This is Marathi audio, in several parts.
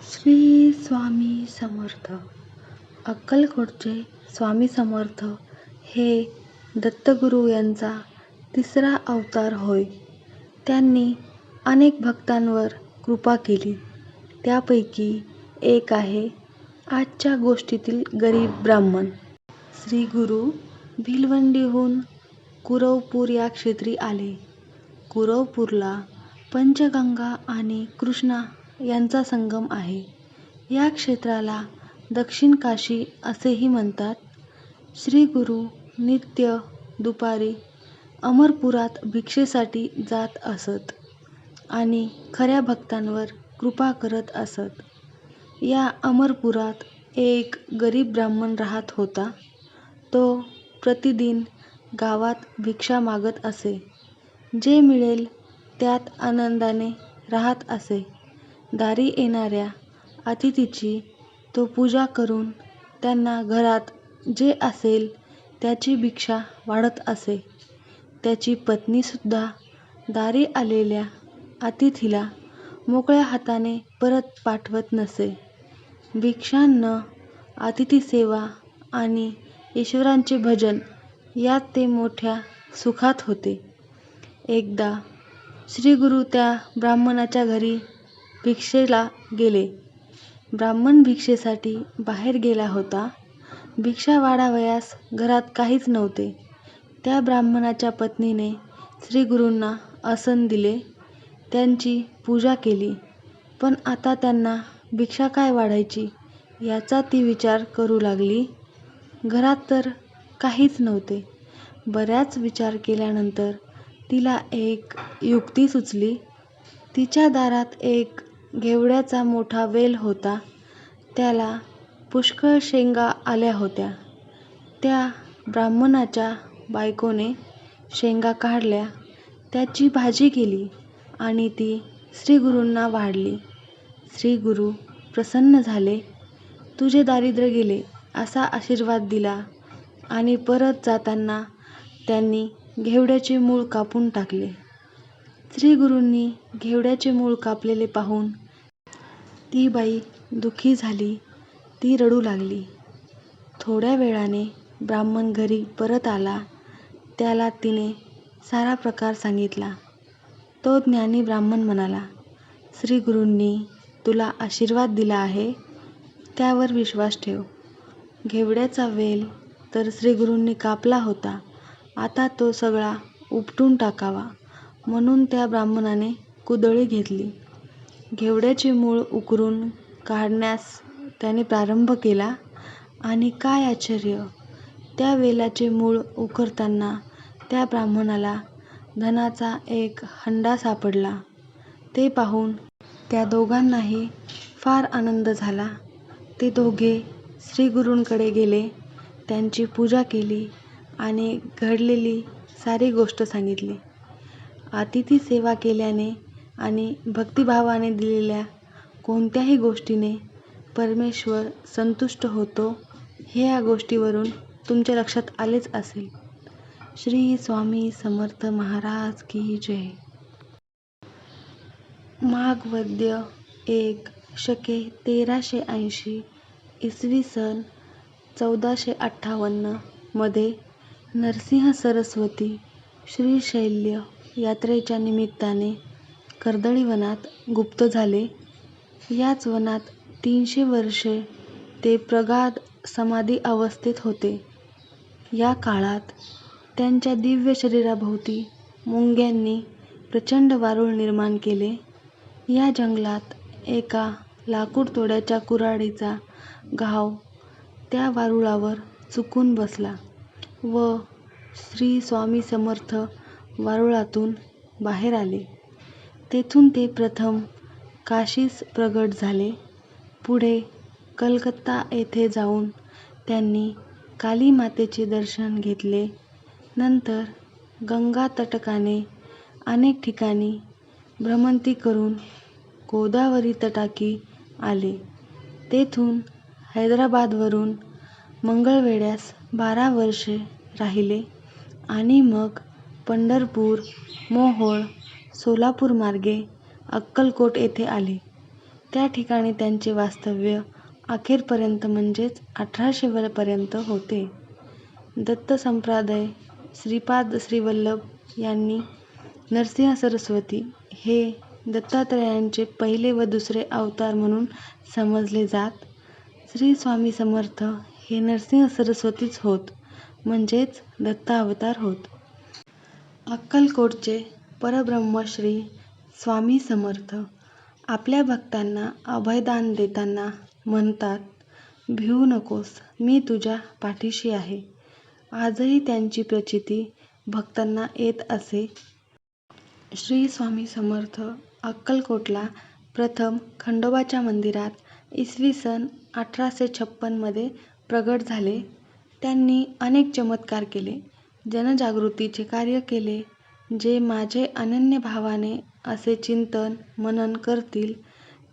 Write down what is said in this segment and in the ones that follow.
श्री स्वामी समर्थ. अक्कलकोटचे स्वामी समर्थ हे दत्तगुरू यांचा तिसरा अवतार होय. त्यांनी अनेक भक्तांवर कृपा केली. त्यापैकी एक आहे आजच्या गोष्टीतील गरीब ब्राह्मण. श्री गुरु भिलवंडीहून कुरवपूर या क्षेत्री आले. कुरवपूरला पंचगंगा आणि कृष्णा यांचा संगम आहे. या क्षेत्राला दक्षिण काशी असेही म्हणतात. श्री गुरु नित्य दुपारी अमरपुरात भिक्षेसाठी जात असत आणि खऱ्या भक्तांवर कृपा करत असत. या अमरपुरात एक गरीब ब्राह्मण राहत होता. तो प्रतिदिन गावात भिक्षा मागत असे. जे मिळेल त्यात आनंदाने राहत असे. दारी येणाऱ्या अतिथीची तो पूजा करून त्यांना घरात जे असेल त्याची भिक्षा वाढत असे. त्याची पत्नीसुद्धा दारी आलेल्या अतिथीला मोकळ्या हाताने परत पाठवत नसे. भिक्षान्न, अतिथीसेवा आणि ईश्वरांचे भजन यात ते मोठ्या सुखात होते. एकदा श्रीगुरू त्या ब्राह्मणाच्या घरी भिक्षेला गेले. ब्राह्मण भिक्षेसाठी बाहेर गेला होता. भिक्षा वाढावयास घरात काहीच नव्हते. त्या ब्राह्मणाच्या पत्नीने श्रीगुरूंना आसन दिले. त्यांची पूजा केली. पण आता त्यांना भिक्षा काय वाढायची याचा ती विचार करू लागली. घरात तर काहीच नव्हते. बराच विचार केल्यानंतर तिला एक युक्ती सुचली. तिच्या दारात एक घेवड्याचा मोठा वेल होता. त्याला पुष्कळ शेंगा आल्या होत्या. त्या ब्राह्मणाच्या बायकोने शेंगा काढल्या, त्याची भाजी केली आणि ती श्रीगुरूंना वाढली. श्रीगुरू प्रसन्न झाले. तुझे दारिद्र्य गेले असा आशीर्वाद दिला आणि परत जाताना त्यांनी घेवड्याचे मूळ कापून टाकले. श्रीगुरूंनी घेवड्याचे मूळ कापलेले पाहून ती बाई दुःखी झाली. ती रडू लागली. थोड्या वेळाने ब्राह्मण घरी परत आला. त्याला तिने सारा प्रकार सांगितला. तो ज्ञानी ब्राह्मण म्हणाला, श्रीगुरूंनी तुला आशीर्वाद दिला आहे, त्यावर विश्वास ठेव. घेवड्याचा वेल तर श्रीगुरूंनी कापला होता. आता तो सगळा उपटून टाकावा. म्हणून त्या ब्राह्मणाने कुदळी घेतली. घेवड्याचे मूळ उकरून काढण्यास त्याने प्रारंभ केला आणि काय आश्चर्य! त्या वेलाचे मूळ उकरताना त्या ब्राह्मणाला धनाचा एक हंडा सापडला. ते पाहून त्या दोघांनाही फार आनंद झाला. ते दोघे श्रीगुरूंकडे गेले. त्यांची पूजा केली आणि घडलेली सारी गोष्ट सांगितली. अतिथी सेवा केल्याने आणि भक्तिभावाने दिलेल्या कोणत्याही गोष्टीने परमेश्वर संतुष्ट होतो हे या गोष्टीवरून तुमच्या लक्षात आलेच असेल. श्री स्वामी समर्थ महाराज की जय. माघ वद्य 1 शके 1380 इसवी सन 1458 मध्ये नरसिंह सरस्वती श्रीशैल्य यात्रेच्या निमित्ताने कर्दळीवनात गुप्त झाले. याच वनात 300 वर्षे ते प्रगाढ समाधी अवस्थेत होते. या काळात त्यांच्या दिव्य शरीराभोवती मुंग्यांनी प्रचंड वारूळ निर्माण केले. या जंगलात एका लाकूड तोड्याच्या कुऱ्हाडीचा घाव त्या वारुळावर चुकून बसला व श्री स्वामी समर्थ वारुळातून बाहेर आले. तेथून ते प्रथम काशीस प्रगट झाले. पुढे कलकत्ता येथे जाऊन त्यांनी काली मातेचे दर्शन घेतले. नंतर गंगा तटकाने अनेक ठिकाणी भ्रमंती करून गोदावरी तटाकी आले. तेथून हैदराबादवरून मंगळवेढ्यास 12 वर्षे राहिले आणि मग पंढरपूर, मोहोळ, सोलापूर मार्गे अक्कलकोट येथे आले. त्या ठिकाणी त्यांचे वास्तव्य अखेरपर्यंत म्हणजेच 1800 पर्यंत होते. दत्त संप्रदाय श्रीपाद श्रीवल्लभ यांनी नरसिंह सरस्वती हे दत्तात्रयांचे पहिले व दुसरे अवतार म्हणून समजले जात. श्री स्वामी समर्थ हे नरसिंह सरस्वतीच होत, म्हणजेच दत्तावतार होत. अक्कलकोटचे परब्रह्म श्री स्वामी समर्थ आपल्या भक्तांना अभयदान देताना म्हणतात, भिवू नकोस, मी तुझ्या पाठीशी आहे. आजही त्यांची प्रचिती भक्तांना येत असे. श्री स्वामी समर्थ अक्कलकोटला प्रथम खंडोबाच्या मंदिरात इसवी सन 1856 मध्ये प्रगट झाले. त्यांनी अनेक चमत्कार केले, जनजागृतीचे कार्य केले. जे माझे अनन्य भावाने असे चिंतन मनन करतील,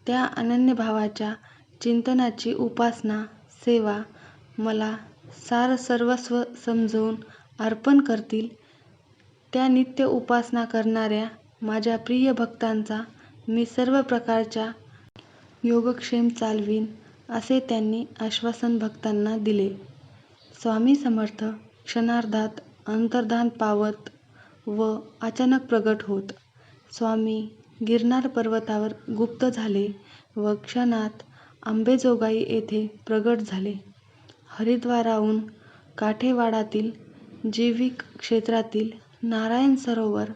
त्या अनन्य भावाच्या चिंतनाची उपासना सेवा मला सार सर्वस्व समजून अर्पण करतील, त्या नित्य उपासना करणाऱ्या माझ्या प्रिय भक्तांचा मी सर्व प्रकारच्या योगक्षेम चालवीन, असे त्यांनी आश्वासन भक्तांना दिले. स्वामी समर्थ क्षणार्धात अंतर्धान पावत व अचानक प्रगट होत. स्वामी गिरनार पर्वतावर गुप्त झाले व क्षणात अंबेजोगाई येथे प्रगट झाले. हरिद्वाराहून काठेवाडातील जैविक क्षेत्रातील नारायण सरोवर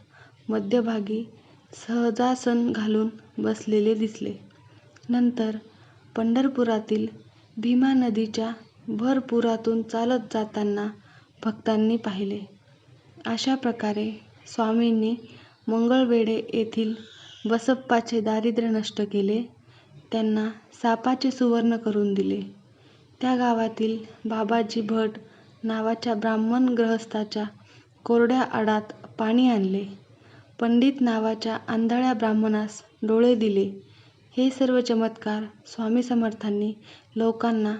मध्यभागी सहजासन घालून बसलेले दिसले. नंतर पंढरपुरातील भीमा नदीच्या भर पुरातून चालत जाताना भक्तांनी पाहिले. अशा प्रकारे स्वामींनी मंगळवेढे येथील बसप्पाचे दारिद्र्य नष्ट केले, त्यांना सापाचे सुवर्ण करून दिले. त्या गावातील बाबाजी भट नावाच्या ब्राह्मण गृहस्थाच्या कोरड्या आडात पाणी आणले. पंडित नावाच्या आंधळ्या ब्राह्मणास डोळे दिले. हे सर्व चमत्कार स्वामी समर्थांनी लोकांना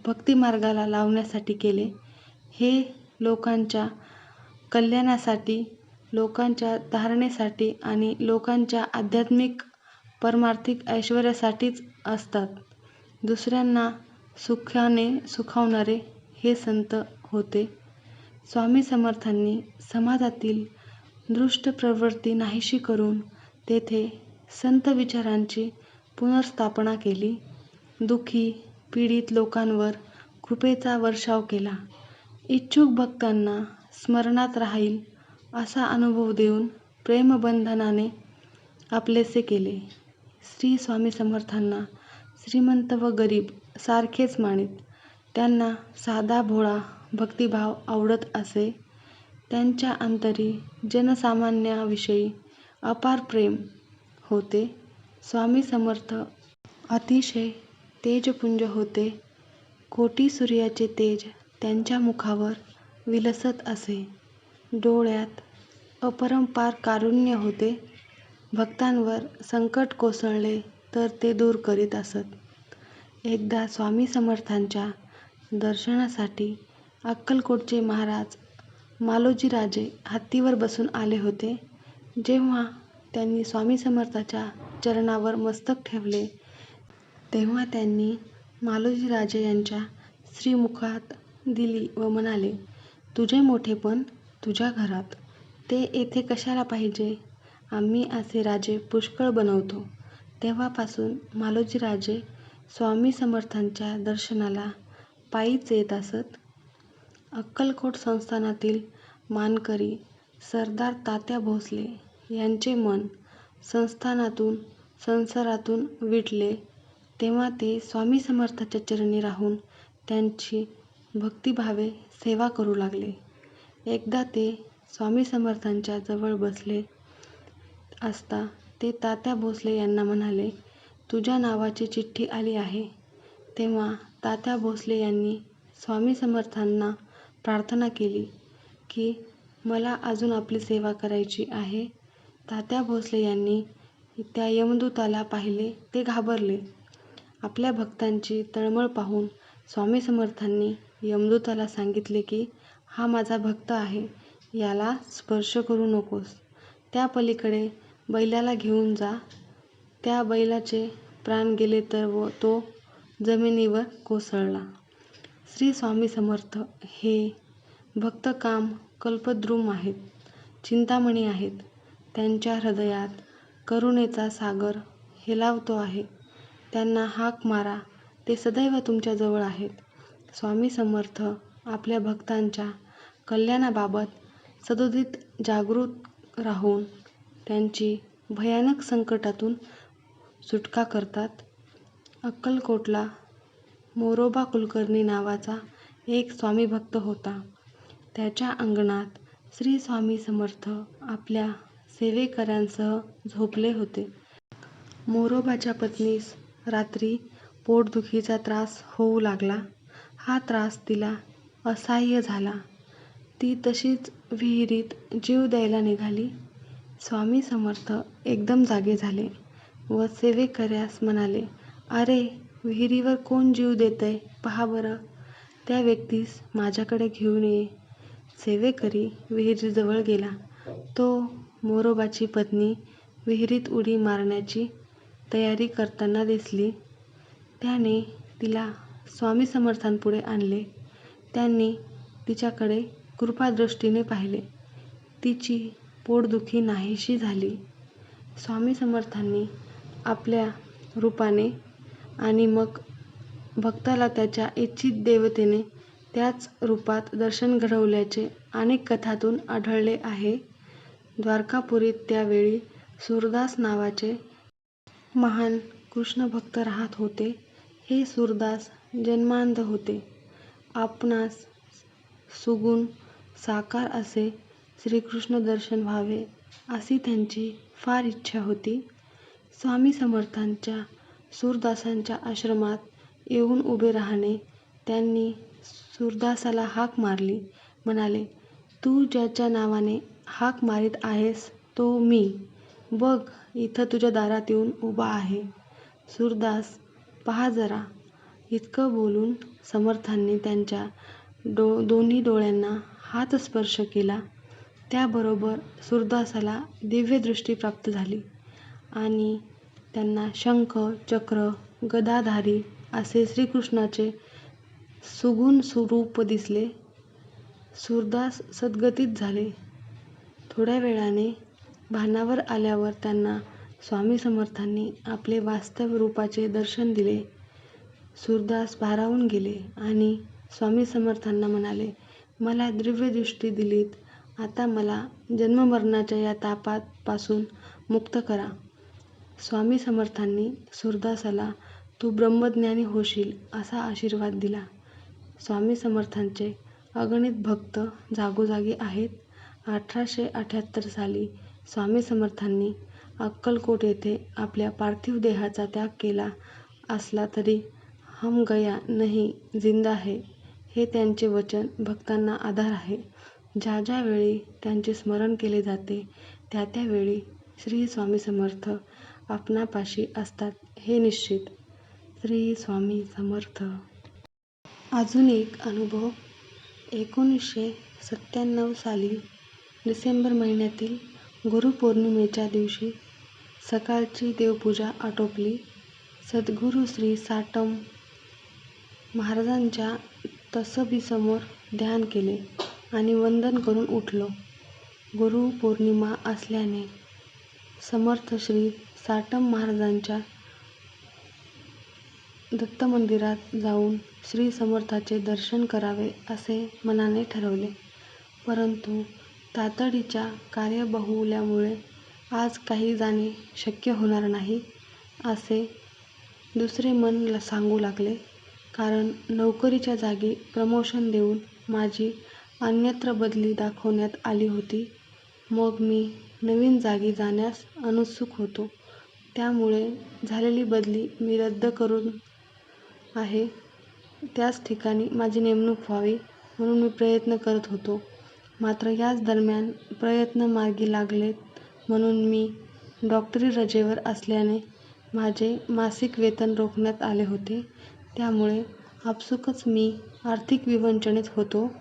भक्तिमार्गाला लावण्यासाठी केले. हे लोकांच्या कल्याणासाठी, लोकांच्या धारणेसाठी आणि लोकांच्या आध्यात्मिक पारमार्थिक ऐश्वर्यासाठीच असतात. दुसऱ्यांना सुखाने सुखावणारे हे संत होते. स्वामी समर्थांनी समाजातील दुष्ट प्रवृत्ती नाहीशी करून तेथे संत विचारांची पुनर्स्थापना केली. दुःखी पीडित लोकांवर कृपेचा वर्षाव केला. इच्छुक भक्तांना स्मरणात राहील असा अनुभव देऊन प्रेमबंधनाने आपलेसे केले. श्री स्वामी समर्थांना श्रीमंत व गरीब सारखेच मानीत. त्यांना साधा भोळा भक्तिभाव आवडत असे. त्यांच्या अंतरी जनसामान्याविषयी अपार प्रेम होते. स्वामी समर्थ अतिशय तेजपुंज होते. कोटी सूर्याचे तेज त्यांच्या मुखावर विलसत असे. डोळ्यात अपरंपार कारुण्य होते. भक्तांवर संकट कोसळले तर ते दूर करीत असत. एकदा स्वामी समर्थांच्या दर्शनासाठी अक्कलकोटचे महाराज मालोजीराजे हत्तीवर बसून आले होते. जेव्हा त्यांनी स्वामी समर्थांच्या चरणावर मस्तक ठेवले, तेव्हा त्यांनी मालोजीराजे यांच्या श्रीमुखात दिली व म्हणाले, तुझे मोठेपण तुझ्या घरात, ते येथे कशाला पाहिजे? आम्ही असे राजे पुष्कळ बनवतो. तेव्हापासून मालोजीराजे स्वामी समर्थांच्या दर्शनाला पायीच येत असत. अक्कलकोट संस्थानातील मानकरी सरदार तात्या भोसले यांचे मन संस्थानातून संसारातून विटले, तेव्हा ते स्वामी समर्थांच्या चरणी राहून त्यांची भक्तिभावे सेवा करू लागले. एकदा ते स्वामी समर्थांच्या जवळ बसले असता ते तात्या भोसले यांना म्हणाले, तुझ्या नावाची चिठ्ठी आली आहे. तेव्हा तात्या भोसले यांनी स्वामी समर्थांना प्रार्थना केली की मला अजून आपली सेवा करायची आहे. तात्या भोसले यांनी त्या यमदूताला पाहिले. ते घाबरले. आपल्या भक्तांची तळमळ पाहून स्वामी समर्थांनी यमदूताला सांगितले की हा माझा भक्त आहे, याला स्पर्श करू नकोस. त्या पलीकडे बैलाला घेऊन जा. त्या बैलाचे प्राण गेले तर तो जमिनीवर कोसळला. श्री स्वामी समर्थ हे भक्त काम कल्पद्रुम आहेत, चिंतामणी आहेत. त्यांच्या हृदयात करुणेचा सागर हेलावतो आहे. त्यांना हाक मारा, ते सदैव तुमच्याजवळ आहेत. स्वामी समर्थ आपल्या भक्तांच्या कल्याणाबाबत सदोदित जागृत राहून त्यांची भयानक संकटातून सुटका करतात. अक्कलकोटला मोरोबा कुलकर्णी नावाचा एक स्वामीभक्त होता. त्याच्या अंगणात श्री स्वामी समर्थ आपल्या सेवेकऱ्यांसह झोपले होते. मोरोबाच्या पत्नीस रात्री पोटदुखीचा त्रास होऊ लागला. हा त्रास तिला असह्य झाला. ती तशीच विहिरीत जीव द्यायला निघाली. स्वामी समर्थ एकदम जागे झाले व सेवेकऱ्यास म्हणाले, "अरे, विहिरीवर कोण जीव देतंय पहा बरं, त्या व्यक्तीस माझ्याकडे घेऊन ये." सेवेकरी विहिरीजवळ गेला. तो मोरोबाची पत्नी विहिरीत उडी मारण्याची तयारी करताना दिसली. त्याने तिला स्वामी समर्थांपुढे आणले. त्यांनी तिच्याकडे कृपादृष्टीने पाहिले. तिची पोटदुखी नाहीशी झाली. स्वामी समर्थांनी आपल्या रूपाने आणि मग भक्ताला त्याच्या इच्छित देवतेने त्याच रूपात दर्शन घडवल्याचे अनेक कथांतून आढळले आहे. द्वारकापुरीत त्यावेळी सूरदास नावाचे महान कृष्णभक्त राहत होते. हे सूरदास जन्मांध होते. आपणास सुगुण साकार असे श्रीकृष्ण दर्शन व्हावे अशी त्यांची फार इच्छा होती. स्वामी समर्थांच्या सूरदासांच्या आश्रमात येऊन उभे राहणे. त्यांनी सूरदासाला हाक मारली. म्हणाले, "तू ज्याच्या नावाने हाक मारीत आहेस तो मी. बघ, इथं तुझ्या दारात येऊन उभा आहे." सूरदास, "पहा जरा." इतकं बोलून समर्थांनी त्यांच्या दोन्ही डोळ्यांना हातस्पर्श केला. त्याबरोबर सूरदासाला दिव्यदृष्टी प्राप्त झाली आणि त्यांना शंख, चक्र, गदाधारी असे श्रीकृष्णाचे सुगुण स्वरूप दिसले. सूरदास सद्गतीत झाले. थोड्या वेळाने भानावर आल्यावर त्यांना स्वामी समर्थांनी आपले वास्तव रूपाचे दर्शन दिले. सूरदास भारावून गेले आणि स्वामी समर्थांना म्हणाले, "मला दिव्यदृष्टी दिलीत, आता मला जन्ममरणाच्या या तापापासून मुक्त करा." स्वामी समर्थांनी सूरदासाला "तू ब्रह्मज्ञानी होशील" असा आशीर्वाद दिला. स्वामी समर्थांचे अगणित भक्त जागोजागी आहेत. 1878 साली स्वामी समर्थांनी अक्कलकोट येथे आपल्या पार्थिव देहाचा त्याग केला असला तरी "हम गया नहीं, जिंदा है" हे त्यांचे वचन भक्तांना आधार आहे. ज्या ज्या वेळी त्यांचे स्मरण केले जाते त्या त्या वेळी श्री स्वामी समर्थ आपणापाशी असतात हे निश्चित. श्री स्वामी समर्थ. अजून एक अनुभव. 1997 साली डिसेंबर महिन्यातील गुरुपौर्णिमेच्या दिवशी सकाळची देवपूजा आटोपली. सद्गुरू श्री साटम महाराजांच्या तसबीसमोर ध्यान केले आणि वंदन करून उठलो. गुरुपौर्णिमा असल्याने समर्थ श्री साटम महाराजांच्या दत्तमंदिरात जाऊन श्री समर्थांचे दर्शन करावे असे मनाने ठरवले. परंतु तातडीच्या कार्यबाहुल्यामुळे आज काही जाणे शक्य होणार नाही असे दुसरे मन सांगू लागले. कारण नोकरीच्या जागी प्रमोशन देऊन माझी अन्यत्र बदली दाखवण्यात आली होती. मग मी नवीन जागी जाण्यास अनुत्सुक होतो. त्यामुळे झालेली बदली मी रद्द करून आहे त्याच ठिकाणी माझी नेमणूक व्हावी म्हणून मी प्रयत्न करत होतो. मात्र याच दरम्यान प्रयत्न मार्गी लागलेत म्हणून मी डॉक्टरी रजेवर असल्याने माझे मासिक वेतन रोखण्यात आले होते. त्यामुळे आपसुकच मी आर्थिक विवंचनेत होतो.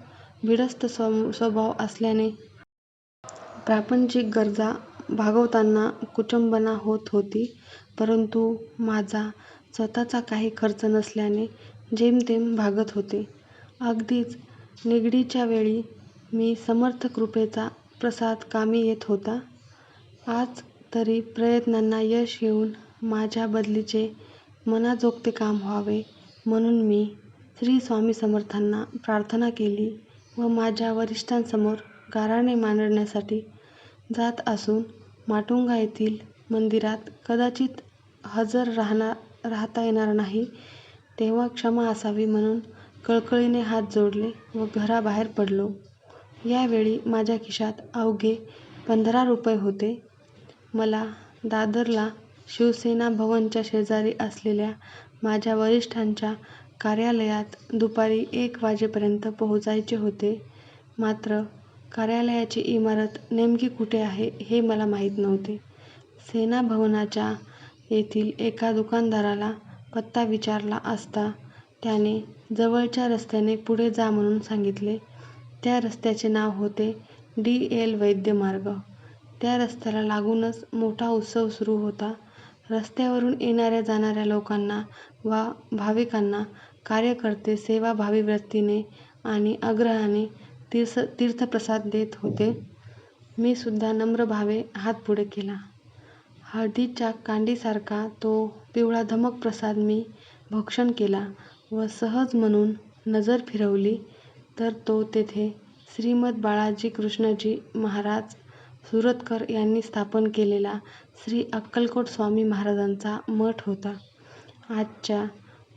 भिडस्त स्वभाव असल्याने प्रापंचिक गरजा भागवताना कुचंबना होत होती. परंतु माझा स्वतःचा काही खर्च नसल्याने जेमतेम भागत होते. अगदीच निगडीच्या वेळी मी समर्थ कृपेचा प्रसाद कामी येत होता. आज तरी प्रयत्नांना यश येऊन माझ्या बदलीचे मनाजोगते काम व्हावे म्हणून मी श्री स्वामी समर्थांना प्रार्थना केली व माझ्या वरिष्ठांसमोर गाऱ्हाणे मांडण्यासाठी जात असून माटुंगा येथील मंदिरात कदाचित हजर राहता येणार नाही, तेव्हा क्षमा असावी म्हणून कळकळीने हात जोडले व घराबाहेर पडलो. यावेळी माझ्या खिशात अवघे 15 रुपये होते. मला दादरला शिवसेना भवनच्या शेजारी असलेल्या माझ्या वरिष्ठांच्या कार्यालयात दुपारी 1 वाजेपर्यंत पोहोचायचे होते. मात्र कार्यालयाची इमारत नेमकी कुठे आहे हे मला माहीत नव्हते. सेना भवनाच्या येथील एका दुकानदाराला पत्ता विचारला असता त्याने जवळच्या रस्त्याने पुढे जा म्हणून सांगितले. त्या रस्त्याचे नाव होते डी. वैद्य मार्ग. त्या रस्त्याला लागूनच मोठा उत्सव सुरू होता. रस्त्यावरून येणाऱ्या जाणाऱ्या लोकांना वा भाविकांना कार्यकर्ते सेवाभावी वृत्तीने आणि आग्रहाने तीर्थप्रसाद देत होते. मी सुद्धा नम्रभावे हात पुढे केला. हळदीच्या कांडीसारखा तो पिवळा धमक प्रसाद मी भक्षण केला व सहज म्हणून नजर फिरवली तर तो तेथे श्रीमद बाळाजी कृष्णजी महाराज सुरतकर यांनी स्थापन केलेला श्री अक्कलकोट स्वामी महाराजांचा मठ होता. आजच्या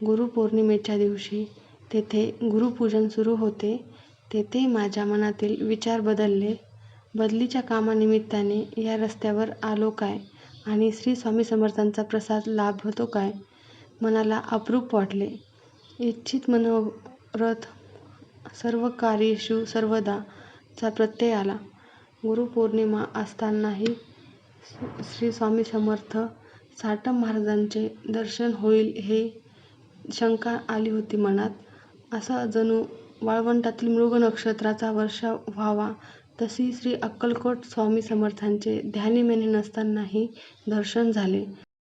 गुरुपौर्णिमेच्या दिवशी तेथे गुरुपूजन सुरू होते. तेथे माझ्या मनातील विचार बदलले. बदलीच्या कामानिमित्ताने या रस्त्यावर आलो काय आणि श्री स्वामी समर्थांचा प्रसाद लाभतो काय, मनाला अप्रूप वाटले. इच्छित मनोरथ सर्वकार्येषु सर्वदा चा प्रत्यय आला. गुरुपौर्णिमा असतानाही श्री स्वामी समर्थ साटम महाराजांचे दर्शन होईल हे शंका आली होती मनात. असा जणू वाळवंटातील मृग नक्षत्राचा वर्षाव व्हावा तशी श्री अक्कलकोट स्वामी समर्थांचे ध्यानीमनी नसतानाही दर्शन झाले.